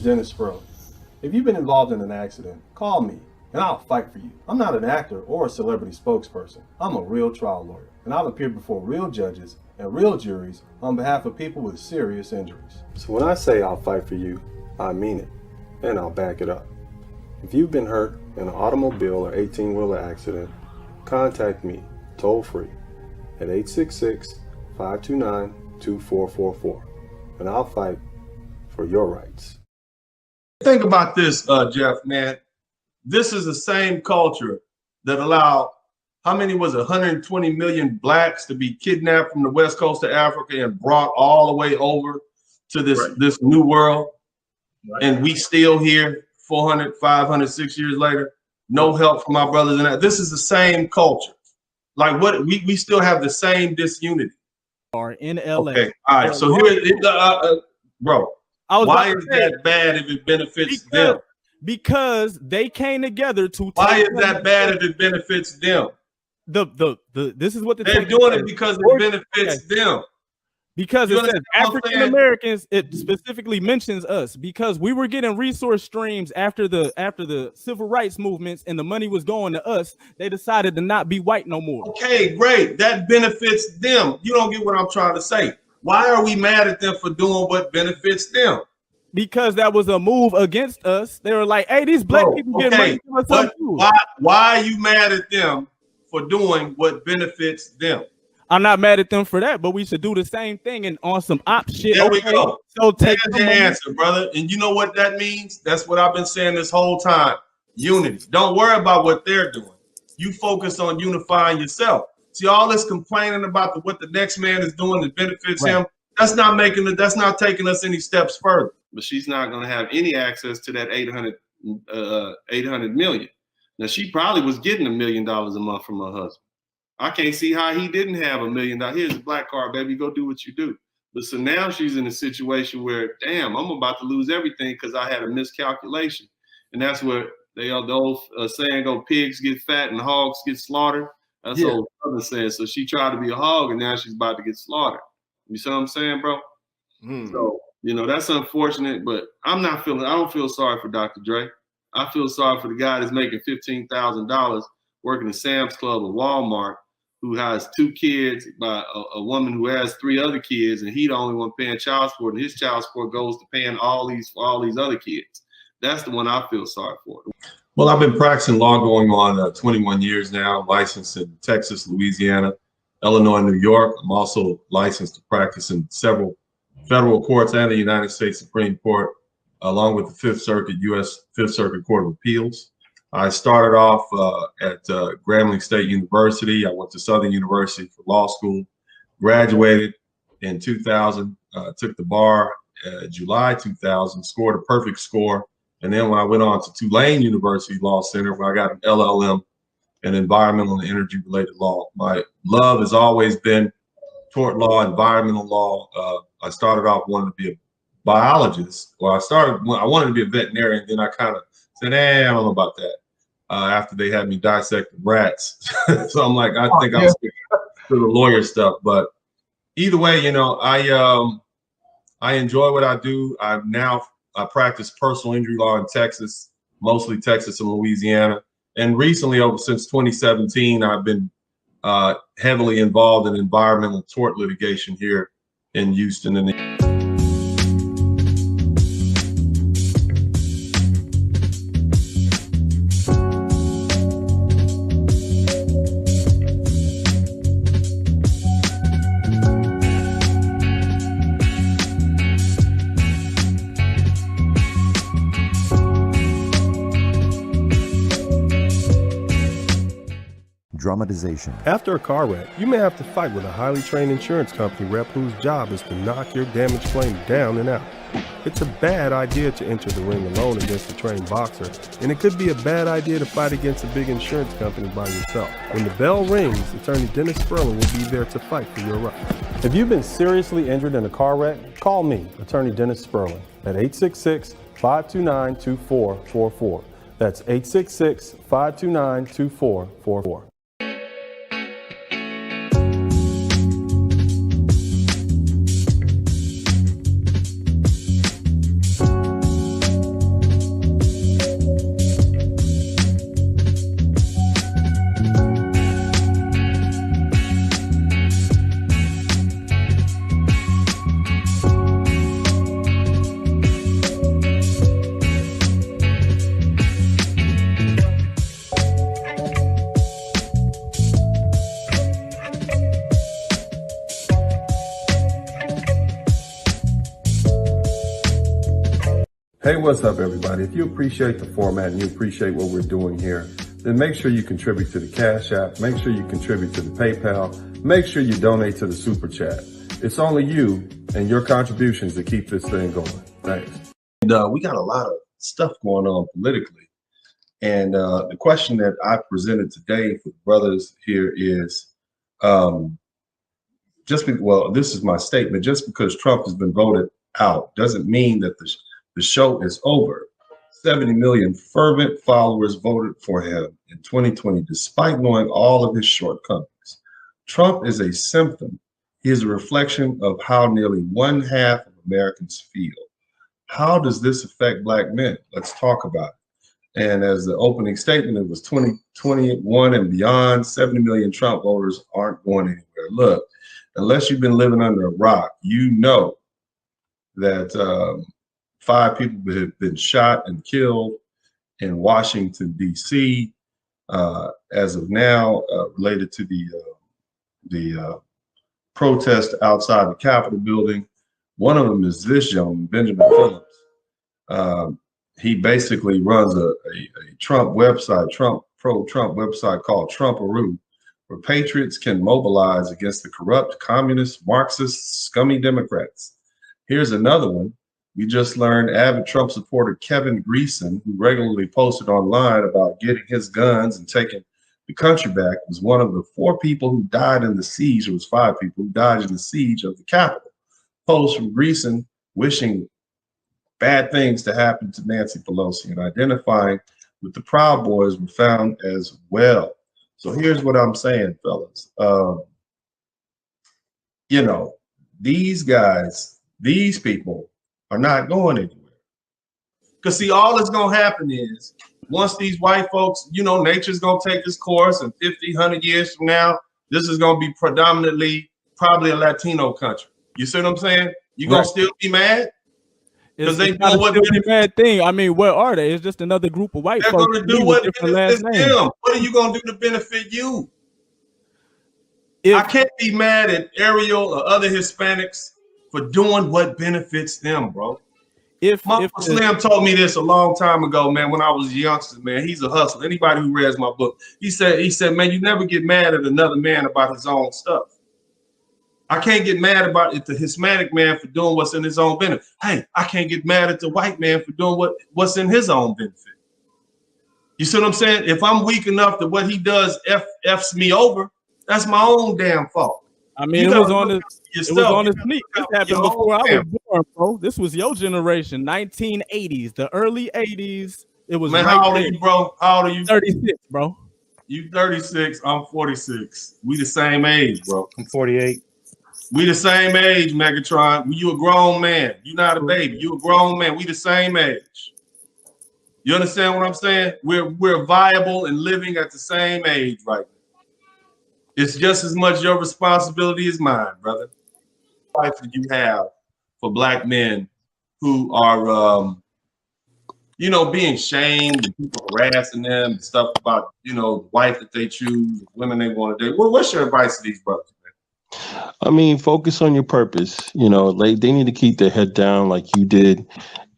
Dennis Sperling. If you've been involved in an accident, call me and I'll fight for you. I'm not an actor or a celebrity spokesperson. I'm a real trial lawyer, and I've appeared before real judges and real juries on behalf of people with serious injuries. So when I say I'll fight for you, I mean it, and I'll back it up. If you've been hurt in an automobile or 18-wheeler accident, contact me toll-free at 866-529-2444, and I'll fight for your rights. Think about this, Jeff, man. This is the same culture that allowed, how many was it, 120 million blacks to be kidnapped from the west coast of Africa and brought all the way over to this new world. Right. And we still here 400, 500, 6 years later, no help from our brothers in that. This is the same culture. Like what we still have the same disunity. Are in LA. Okay, all right. So here, bro, why is that bad if it benefits them? Because they came together to. Why is that bad if it benefits them? This is what they're doing it because it benefits them. Because it says African Americans, it specifically mentions us because we were getting resource streams after the civil rights movements and the money was going to us. They decided to not be white no more. Okay, great. That benefits them. You don't get what I'm trying to say. Why are we mad at them for doing what benefits them? Because that was a move against us. They were like, hey, these black people getting money from us. But why are you mad at them for doing what benefits them? I'm not mad at them for that, but we should do the same thing and on some op shit. There we go. So take the answer, brother. And you know what that means? That's what I've been saying this whole time. Unity. Don't worry about what they're doing. You focus on unifying yourself. See, all this complaining about what the next man is doing that benefits him, that's not taking us any steps further. But she's not going to have any access to that 800 million. Now, she probably was getting $1 million a month from her husband. I can't see how he didn't have $1 million. Here's a black card, baby. Go do what you do. But so now she's in a situation where, damn, I'm about to lose everything because I had a miscalculation. And that's where the old saying go, pigs get fat and hogs get slaughtered. That's what old saying. So she tried to be a hog and now she's about to get slaughtered. You see what I'm saying, bro? So, you know, that's unfortunate, but I don't feel sorry for Dr. Dre. I feel sorry for the guy that's making $15,000 working at Sam's Club or Walmart, who has 2 kids by a woman who has 3 other kids, and he the only one paying child support, and his child support goes to paying all these other kids. That's the one I feel sorry for. Well, I've been practicing law going on 21 years now, licensed in Texas, Louisiana, Illinois, New York. I'm also licensed to practice in several federal courts and the United States Supreme Court, along with the Fifth Circuit, U.S. Fifth Circuit Court of Appeals. I started off at Grambling State University. I went to Southern University for law school, graduated in 2000, took the bar July 2000, scored a perfect score. And then when I went on to Tulane University Law Center, where I got an LLM in environmental and energy related law. My love has always been tort law, environmental law. I started off wanting to be a biologist. Well, I wanted to be a veterinarian. Then I kind of said, I don't know about that. After they had me dissecting rats. So I'm like, I think I'll stick to the lawyer stuff. But either way, you know, I enjoy what I do. I practice personal injury law in Texas, mostly Texas and Louisiana. And recently, since 2017, I've been heavily involved in environmental tort litigation here in Houston. Dramatization. After a car wreck, you may have to fight with a highly trained insurance company rep whose job is to knock your damaged claim down and out. It's a bad idea to enter the ring alone against a trained boxer, and it could be a bad idea to fight against a big insurance company by yourself. When the bell rings, attorney Dennis Sperling will be there to fight for your rights. If you've been seriously injured in a car wreck, call me, attorney Dennis Sperling, at 866-529-2444. That's 866-529-2444. Hey, what's up, everybody? If you appreciate the format and you appreciate what we're doing here, then make sure you contribute to the Cash App, make sure you contribute to the PayPal, make sure you donate to the Super Chat. It's only you and your contributions that keep this thing going. Thanks. And we got a lot of stuff going on politically. And the question that I presented today for the brothers here is, this is my statement, just because Trump has been voted out doesn't mean that the show is over. 70 million fervent followers voted for him in 2020, despite knowing all of his shortcomings. Trump is a symptom. He is a reflection of how nearly 1/2 of Americans feel. How does this affect Black men? Let's talk about it. And as the opening statement, it was 2021 and beyond, 70 million Trump voters aren't going anywhere. Look, unless you've been living under a rock, you know that 5 people have been shot and killed in Washington, D.C. As of now, related to the protest outside the Capitol building. One of them is this gentleman, Benjamin Phillips. He basically runs a Trump website, pro-Trump website called Trumparoo, where patriots can mobilize against the corrupt, communist, Marxist, scummy Democrats. Here's another one. We just learned avid Trump supporter Kevin Greeson, who regularly posted online about getting his guns and taking the country back, was one of the 4 people who died in the siege. It was 5 people who died in the siege of the Capitol. Post from Greeson wishing bad things to happen to Nancy Pelosi and identifying with the Proud Boys were found as well. So here's what I'm saying, fellas. You know, these guys, these people are not going anywhere. Because see, all that's going to happen is once these white folks, you know, nature's going to take this course, and 50, 100 years from now, this is going to be predominantly probably a Latino country. You see what I'm saying? You're going to still be mad? Because they not a bad thing. I mean, what are they? It's just another group of white folks. They're going to do what benefits them. What are you going to do to benefit you? I can't be mad at Ariel or other Hispanics for doing what benefits them, bro. If Slim told me this a long time ago, man, when I was a youngster, man, he's a hustler. Anybody who reads my book, he said, man, you never get mad at another man about his own stuff. I can't get mad about it, the Hispanic man for doing what's in his own benefit. Hey, I can't get mad at the white man for doing what's in his own benefit. You see what I'm saying? If I'm weak enough that what he does F's me over, that's my own damn fault. I mean, it was on the sneak. This happened before I was born, bro. This was your generation, 1980s, the early 80s. It was. Man, how old are you, bro? How old are you? 36, bro. You 36. I'm 46. We the same age, bro. I'm 48. We the same age, Megatron. You a grown man. You not a baby. You a grown man. We the same age. You understand what I'm saying? We're viable and living at the same age right now. It's just as much your responsibility as mine, brother. What advice do you have for Black men who are, you know, being shamed and people harassing them and stuff about, you know, the wife that they choose, women they want to date? Well, what's your advice to these brothers? I mean, focus on your purpose. You know, like they need to keep their head down like you did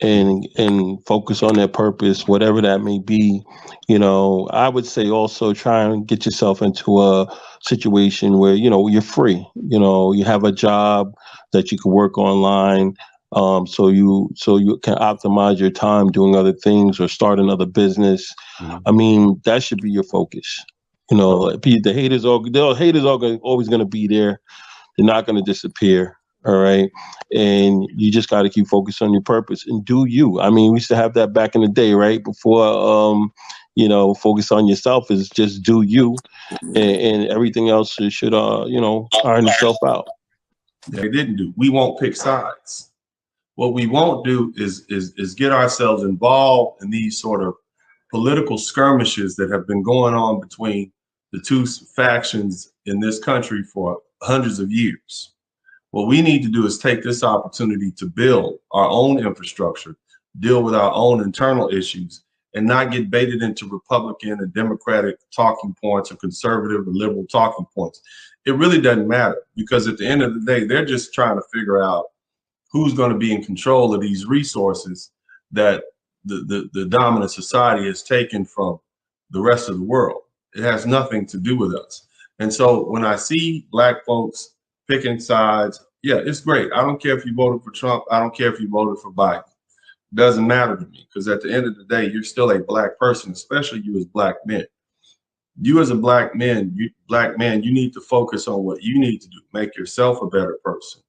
and focus on their purpose, whatever that may be. You know, I would say also try and get yourself into a situation where, you know, you're free. You know, you have a job that you can work online. So you can optimize your time doing other things or start another business. Mm-hmm. I mean, that should be your focus. You know, the haters are always going to be there. They're not going to disappear. All right. And you just got to keep focused on your purpose and do you. I mean, we used to have that back in the day, right? Before, you know, focus on yourself is just do you, and everything else should, you know, iron itself out. They didn't do. We won't pick sides. What we won't do is get ourselves involved in these sort of political skirmishes that have been going on between the two factions in this country for hundreds of years. What we need to do is take this opportunity to build our own infrastructure, deal with our own internal issues, and not get baited into Republican and Democratic talking points or conservative or liberal talking points. It really doesn't matter, because at the end of the day, they're just trying to figure out who's going to be in control of these resources that the dominant society has taken from the rest of the world. It has nothing to do with us. And so when I see black folks picking sides, yeah, it's great. I don't care if you voted for Trump. I don't care if you voted for Biden. It doesn't matter to me, because at the end of the day, you're still a black person, especially you as black men. You as a black man, you need to focus on what you need to do. Make yourself a better person.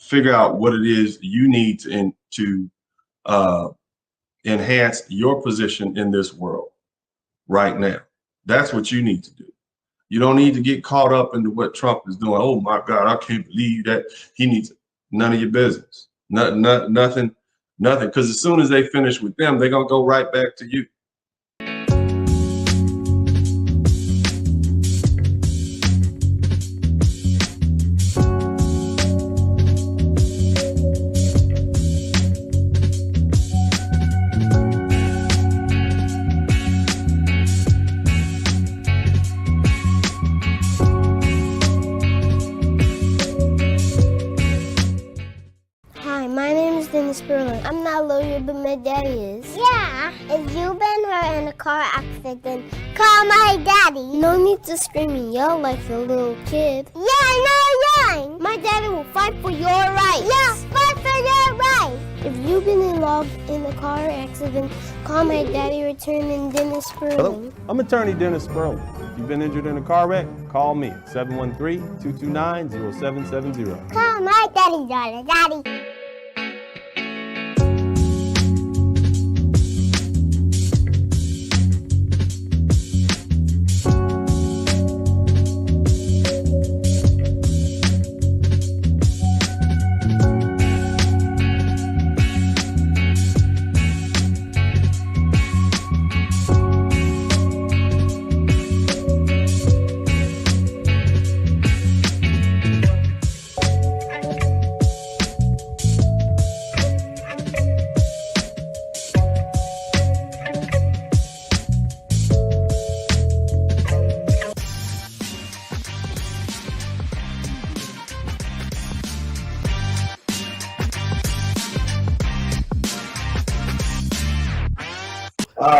Figure out what it is you need to enhance your position in this world right now. That's what you need to do. You don't need to get caught up into what Trump is doing. Oh my God, I can't believe that he needs none of your business. Nothing. Because as soon as they finish with them, they're gonna go right back to you. I'm not a lawyer, but my daddy is. Yeah. If you've been hurt in a car accident, call my daddy. No need to scream and yell like a little kid. Yeah. My daddy will fight for your rights. Yeah, fight for your rights. If you've been involved in a car accident, call my daddy, Attorney Dennis Sperling. Hello, I'm Attorney Dennis Sperling. If you've been injured in a car wreck, call me at 713-229-0770. Call my daddy.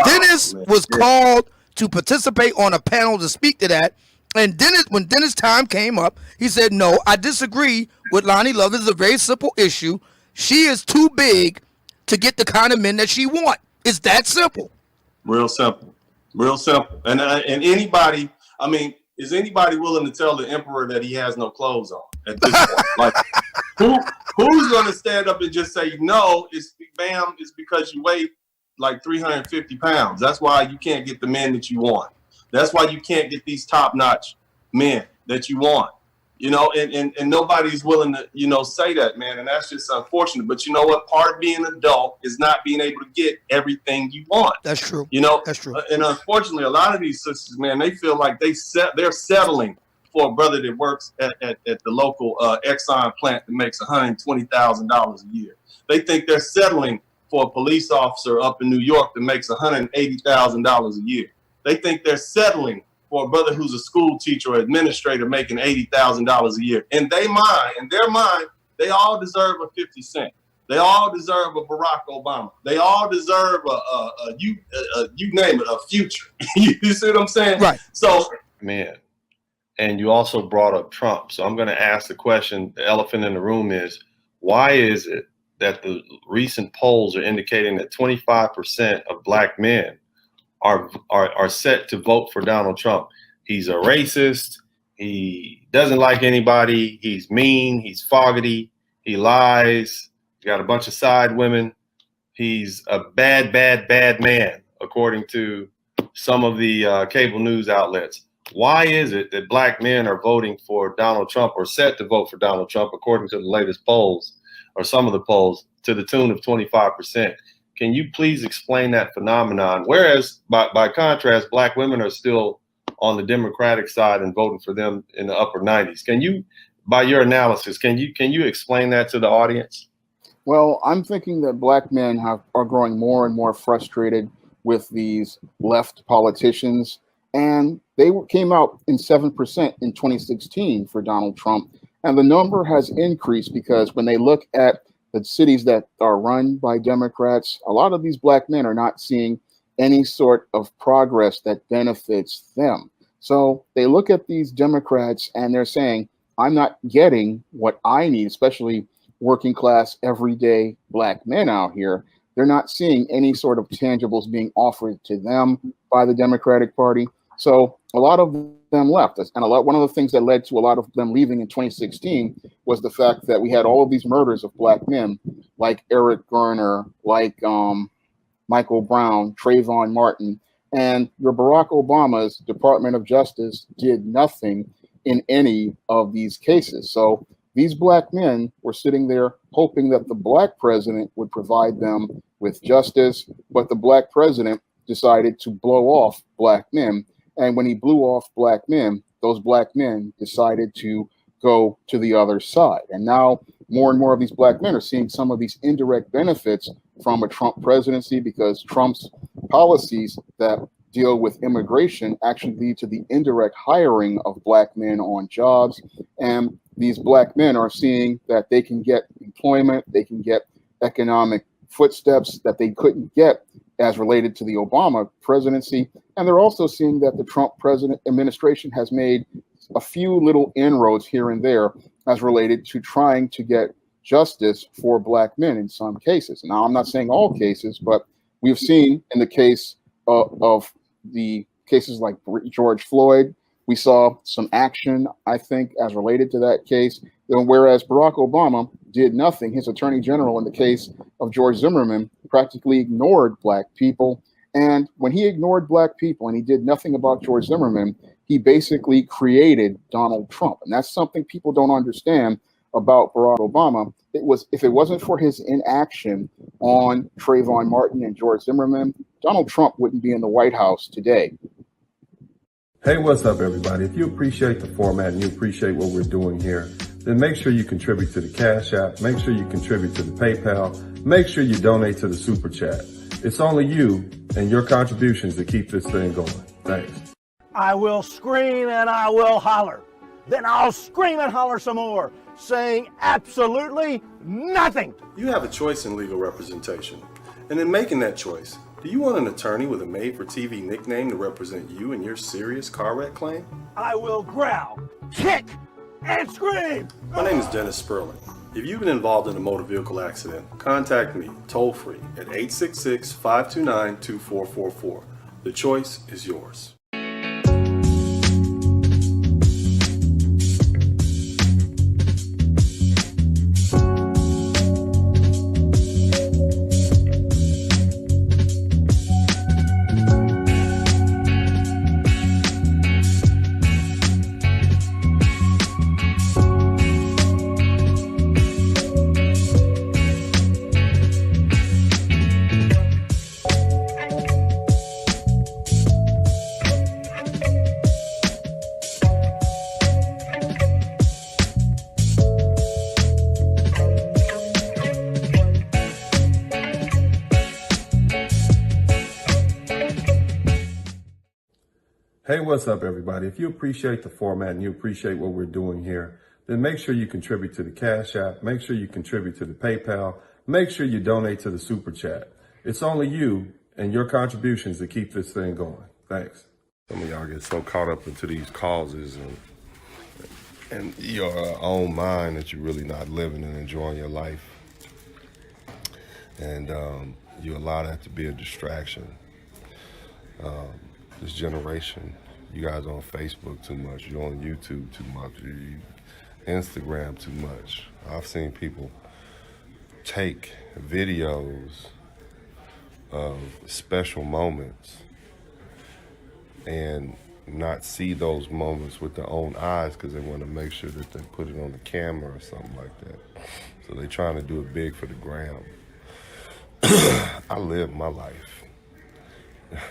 Dennis was called to participate on a panel to speak to that. And when Dennis' time came up, he said, no, I disagree with Lonnie Love. This is a very simple issue. She is too big to get the kind of men that she wants. It's that simple. Real simple. And anybody, I mean, is anybody willing to tell the emperor that he has no clothes on at this point? Like, who's going to stand up and just say, no, it's because you weigh like 350 pounds. That's why you can't get the men that you want. That's why you can't get these top-notch men that you want. You know, and nobody's willing to, say that, man. And that's just unfortunate. But you know what? Part of being an adult is not being able to get everything you want. That's true. That's true. And unfortunately, a lot of these sisters, man, they feel like they're settling for a brother that works at the local Exxon plant that makes $120,000 a year. They think they're settling for a police officer up in New York that makes $180,000 a year. They think they're settling for a brother who's a school teacher or administrator making $80,000 a year. In their mind, they all deserve a 50 Cent. They all deserve a Barack Obama. They all deserve you name it, a Future. You see what I'm saying? Right. So, man, and you also brought up Trump. So I'm going to ask the question, the elephant in the room is, why is it that the recent polls are indicating that 25% of black men are set to vote for Donald Trump? He's a racist. He doesn't like anybody. He's mean. He's foggity. He lies. He's got a bunch of side women. He's a bad man, according to some of the cable news outlets. Why is it that black men are voting for Donald Trump or set to vote for Donald Trump, according to the latest polls, or some of the polls, to the tune of 25%? Can you please explain that phenomenon? Whereas, by contrast, black women are still on the Democratic side and voting for them in the upper 90s. Can you, by your analysis, can you explain that to the audience? Well, I'm thinking that black men are growing more and more frustrated with these left politicians, and they came out in 7% in 2016 for Donald Trump, and the number has increased because when they look at the cities that are run by Democrats, a lot of these black men are not seeing any sort of progress that benefits them. So they look at these Democrats and they're saying, I'm not getting what I need, especially working class, everyday black men out here. They're not seeing any sort of tangibles being offered to them by the Democratic Party. So a lot of them left. And one of the things that led to a lot of them leaving in 2016 was the fact that we had all of these murders of black men, like Eric Garner, like Michael Brown, Trayvon Martin, and your Barack Obama's Department of Justice did nothing in any of these cases. So these black men were sitting there hoping that the black president would provide them with justice, but the black president decided to blow off black men. And when he blew off black men, those black men decided to go to the other side. And now more and more of these black men are seeing some of these indirect benefits from a Trump presidency, because Trump's policies that deal with immigration actually lead to the indirect hiring of black men on jobs. And these black men are seeing that they can get employment, they can get economic footsteps that they couldn't get as related to the Obama presidency. And they're also seeing that the Trump administration has made a few little inroads here and there as related to trying to get justice for black men in some cases. Now, I'm not saying all cases, but we've seen in the case of the cases like George Floyd, we saw some action, I think, as related to that case. And whereas Barack Obama did nothing, his attorney general in the case of George Zimmerman practically ignored black people. And when he ignored black people and he did nothing about George Zimmerman, he basically created Donald Trump. And that's something people don't understand about Barack Obama. If it wasn't for his inaction on Trayvon Martin and George Zimmerman, Donald Trump wouldn't be in the White House today. Hey, what's up, everybody? If you appreciate the format and you appreciate what we're doing here, then make sure you contribute to the Cash App, make sure you contribute to the PayPal, make sure you donate to the Super Chat. It's only you and your contributions that keep this thing going. Thanks. I will scream and I will holler. Then I'll scream and holler some more, saying absolutely nothing. You have a choice in legal representation. And in making that choice, do you want an attorney with a made-for-TV nickname to represent you in your serious car wreck claim? I will growl, kick, and scream. My name is Dennis Sperling. If you've been involved in a motor vehicle accident, contact me toll-free at 866-529-2444. The choice is yours. Hey, what's up, everybody? If you appreciate the format and you appreciate what we're doing here, then make sure you contribute to the Cash App, make sure you contribute to the PayPal, make sure you donate to the Super Chat. It's only you and your contributions that keep this thing going. Thanks. Some of y'all get so caught up into these causes and your own mind that you're really not living and enjoying your life. And you allow that to be a distraction. This generation, you guys on Facebook too much, you're on YouTube too much, you Instagram too much. I've seen people take videos of special moments and not see those moments with their own eyes because they want to make sure that they put it on the camera or something like that. So they're trying to do it big for the gram. I live my life,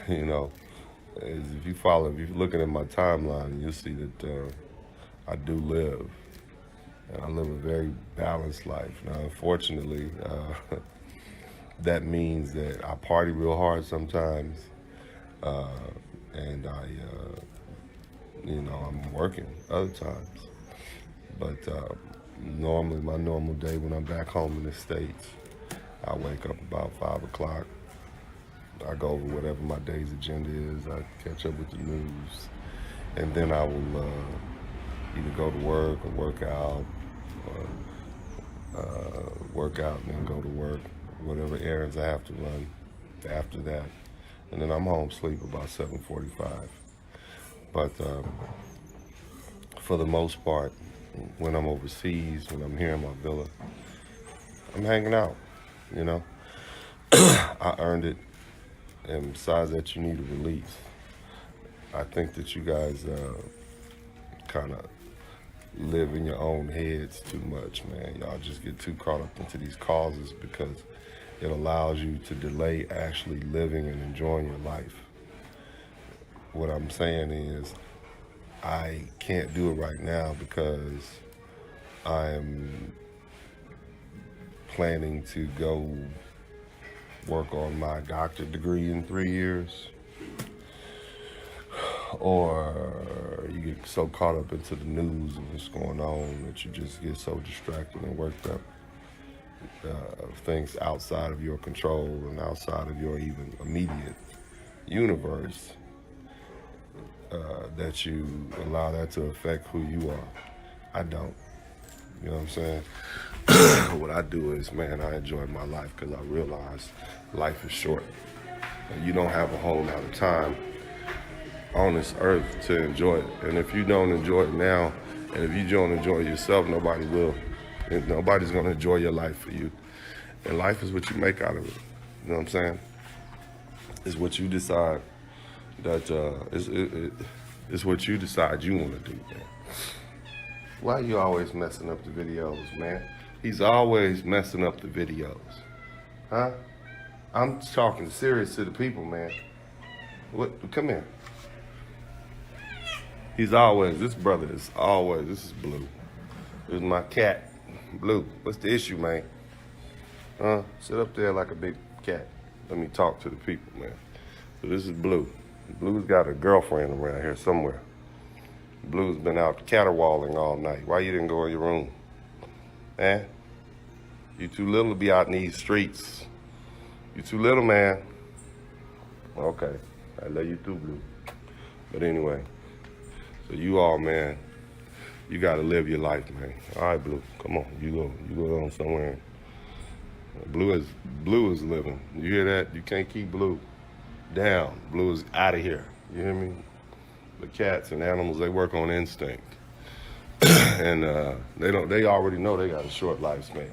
you know. If you're looking at my timeline, you'll see that I do live, and I live a very balanced life. Now, unfortunately, that means that I party real hard sometimes, and I'm working other times. But Normally, my normal day when I'm back home in the States, I wake up about 5 o'clock. I go over whatever my day's agenda is. I catch up with the news. And then I will either go to work or work out, or work out and then go to work, whatever errands I have to run after that. And then I'm home sleep about 7:45. But for the most part, when I'm overseas, when I'm here in my villa, I'm hanging out, you know. I earned it, and besides that, you need a release. I think that you guys kind of live in your own heads too much, man. Y'all just get too caught up into these causes because it allows you to delay actually living and enjoying your life. What I'm saying is, I can't do it right now because I'm planning to go work on my doctorate degree in 3 years. Or you get so caught up into the news and what's going on that you just get so distracted and worked up of things outside of your control and outside of your even immediate universe, that you allow that to affect who you are. I don't. You know what I'm saying? What I do is, man, I enjoy my life because I realize life is short. And you don't have a whole lot of time on this earth to enjoy it. And if you don't enjoy it now, and if you don't enjoy yourself, nobody will. And nobody's gonna enjoy your life for you. And life is what you make out of it. You know what I'm saying? It's what you decide that, it's what you decide you wanna do, man. Why are you always messing up the videos, man? He's always messing up the videos. Huh? I'm talking serious to the people, man. What? Come here. He's always, this brother is always, this is Blue. This is my cat, Blue. What's the issue, man? Sit up there like a big cat. Let me talk to the people, man. So this is Blue. Blue's got a girlfriend around here somewhere. Blue's been out caterwauling all night. Why you didn't go in your room? Eh? You too little to be out in these streets. You too little, man. Okay, I love you too, Blue. But anyway, so you all, man, you gotta live your life, man. All right, Blue, come on, you go on somewhere. Blue is living. You hear that? You can't keep Blue down. Blue is out of here. You hear me? The cats and animals, they work on instinct. And they already know they got a short lifespan.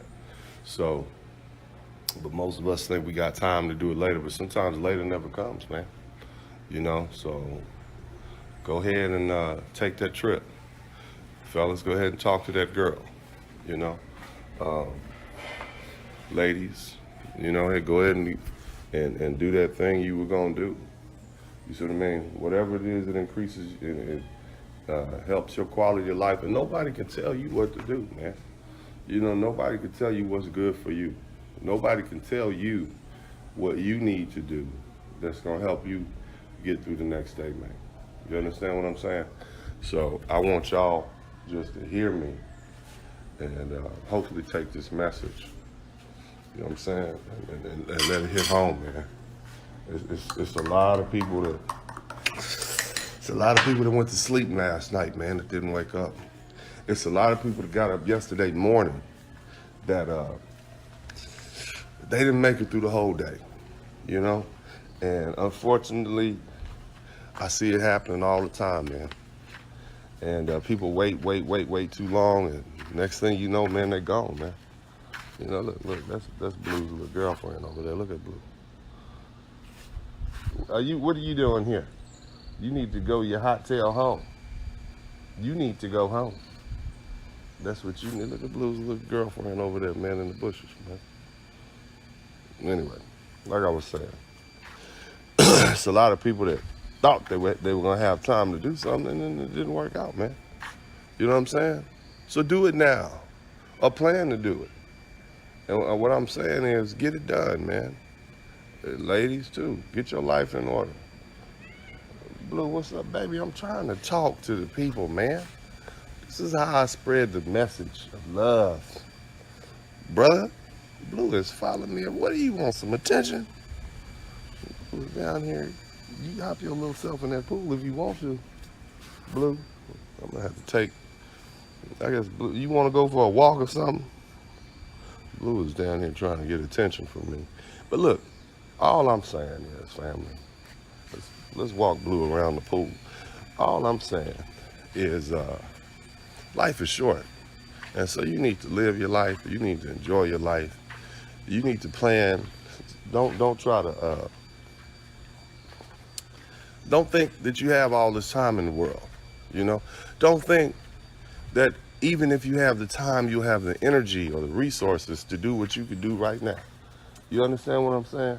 So, but most of us think we got time to do it later, but sometimes later never comes, man. You know, so go ahead and take that trip. Fellas, go ahead and talk to that girl, you know. Ladies, you know, hey, go ahead and do that thing you were gonna do. You see what I mean? Whatever it is that increases, it helps your quality of life, and nobody can tell you what to do, man. You know, nobody can tell you what's good for you. Nobody can tell you what you need to do that's gonna help you get through the next day, man. You understand what I'm saying? So I want y'all just to hear me and hopefully take this message, you know what I'm saying, and let it hit home, man. It's a lot of people that went to sleep last night, man, that didn't wake up. It's a lot of people that got up yesterday morning that they didn't make it through the whole day, you know? And unfortunately, I see it happening all the time, man. And people wait too long, and next thing you know, man, they're gone, man. You know, look, that's Blue's little girlfriend over there. Look at Blue. What are you doing here? You need to go your hot tail home. You need to go home. That's what you need. Look at Blue's little girlfriend over there, man, in the bushes, man. Anyway, like I was saying, it's a lot of people that thought they were gonna have time to do something, and it didn't work out, man. You know what I'm saying? So do it now, or plan to do it. And what I'm saying is, get it done, man. Ladies too, get your life in order. Blue, what's up, baby? I'm trying to talk to the people, man. This is how I spread the message of love. Brother, Blue is following me. What do you want, some attention? Blue's down here. You hop your little self in that pool if you want to. Blue, I'm gonna have to take, I guess, Blue, you wanna go for a walk or something? Blue is down here trying to get attention from me. But look, all I'm saying is, family, let's walk Blue around the pool. All I'm saying is life is short. And so you need to live your life. You need to enjoy your life. You need to plan. Don't try to, don't think that you have all this time in the world, you know? Don't think that even if you have the time, you'll have the energy or the resources to do what you could do right now. You understand what I'm saying?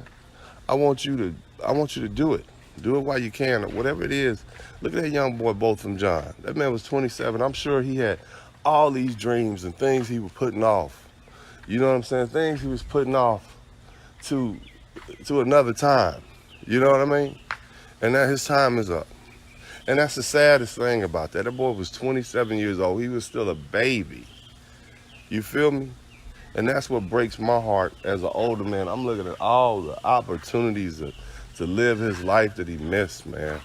I want you to do it. Do it while you can, or whatever it is. Look at that young boy, Botham John. That man was 27. I'm sure he had all these dreams and things he was putting off. You know what I'm saying? Things he was putting off to another time. You know what I mean? And now his time is up. And that's the saddest thing about that. That boy was 27 years old. He was still a baby. You feel me? And that's what breaks my heart as an older man. I'm looking at all the opportunities to live his life that he missed, man.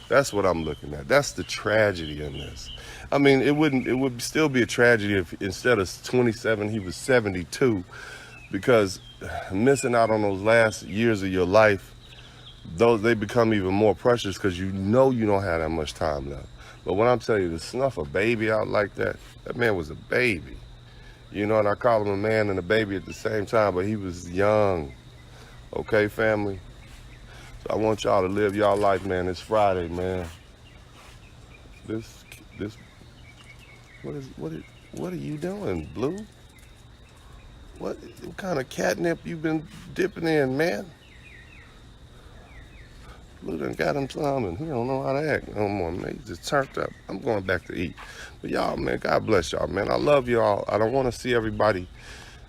That's what I'm looking at. That's the tragedy in this. I mean, it would still be a tragedy if instead of 27, he was 72, because missing out on those last years of your life, they become even more precious because you know you don't have that much time left. But when I'm telling you, to snuff a baby out like that, that man was a baby. You know, and I call him a man and a baby at the same time, but he was young. Okay, family? So I want y'all to live y'all life, man. It's Friday, man. What are you doing, Blue? What kind of catnip you been dipping in, man? Blue done got him some and he don't know how to act no more, man. He just turned up. I'm going back to eat. But y'all, man, God bless y'all, man. I love y'all. I don't want to see everybody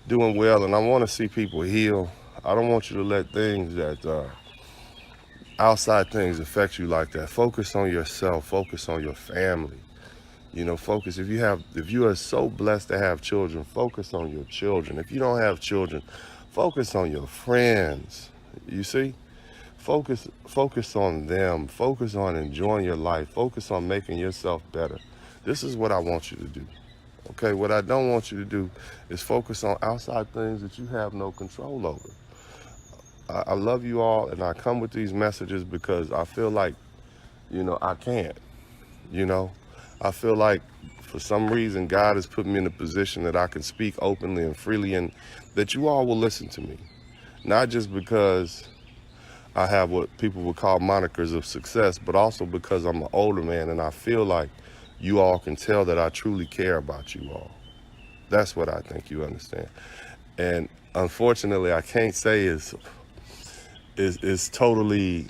doing well, and I want to see people heal. I don't want you to let things that outside things affect you like that. Focus on yourself. Focus on your family. You know, focus. If you are so blessed to have children, focus on your children. If you don't have children, focus on your friends. You see? Focus on them. Focus on enjoying your life. Focus on making yourself better. This is what I want you to do. Okay? What I don't want you to do is focus on outside things that you have no control over. I love you all, and I come with these messages because I feel like, you know, I can't. You know? I feel like for some reason God has put me in a position that I can speak openly and freely, and that you all will listen to me. Not just because I have what people would call monikers of success, but also because I'm an older man and I feel like you all can tell that I truly care about you all. That's what I think you understand. And unfortunately, I can't say is totally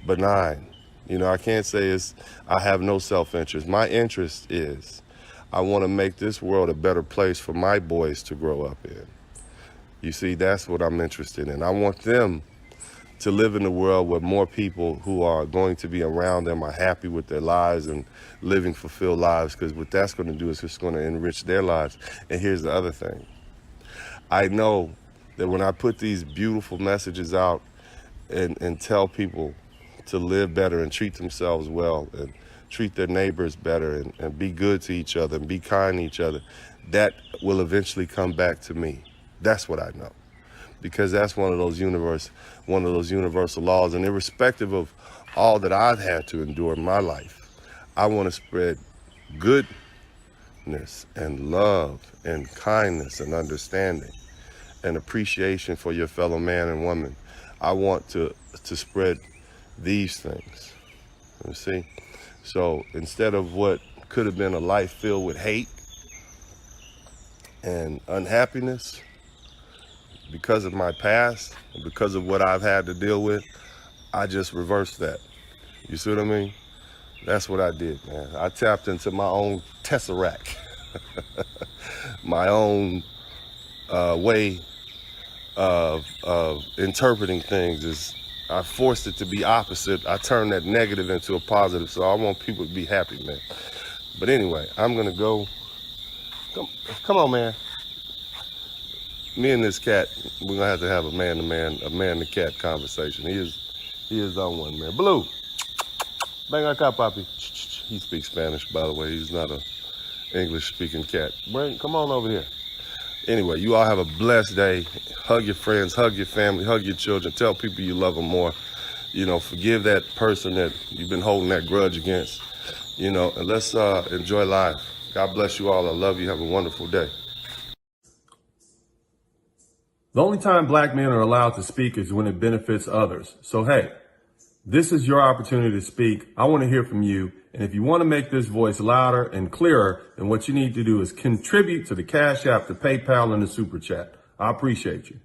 benign. You know, I can't say I have no self-interest. My interest is I want to make this world a better place for my boys to grow up in. You see, that's what I'm interested in. I want them to live in a world where more people who are going to be around them are happy with their lives and living fulfilled lives, because what that's going to do is it's going to enrich their lives. And here's the other thing. I know that when I put these beautiful messages out and tell people to live better and treat themselves well and treat their neighbors better and be good to each other and be kind to each other, that will eventually come back to me. That's what I know. Because that's one of those universal laws. And irrespective of all that I've had to endure in my life, I want to spread goodness and love and kindness and understanding and appreciation for your fellow man and woman. I want to spread these things, you see? So instead of what could have been a life filled with hate and unhappiness, because of my past, because of what I've had to deal with, I just reversed that. You see what I mean? That's what I did, man. I tapped into my own tesseract, my own way of interpreting things. Is I forced it to be opposite. I turned that negative into a positive. So I want people to be happy, man. But anyway, I'm gonna go. Come on, man. Me and this cat, we're gonna have a man-to-cat conversation. He is on one, man. Blue, bang acá, papi. He speaks Spanish, by the way. He's not a English-speaking cat. Come on over here. Anyway, you all have a blessed day. Hug your friends, hug your family, hug your children. Tell people you love them more. You know, forgive that person that you've been holding that grudge against. You know, and let's enjoy life. God bless you all. I love you. Have a wonderful day. The only time black men are allowed to speak is when it benefits others. So, hey, this is your opportunity to speak. I want to hear from you. And if you want to make this voice louder and clearer, then what you need to do is contribute to the Cash App, the PayPal, and the Super Chat. I appreciate you.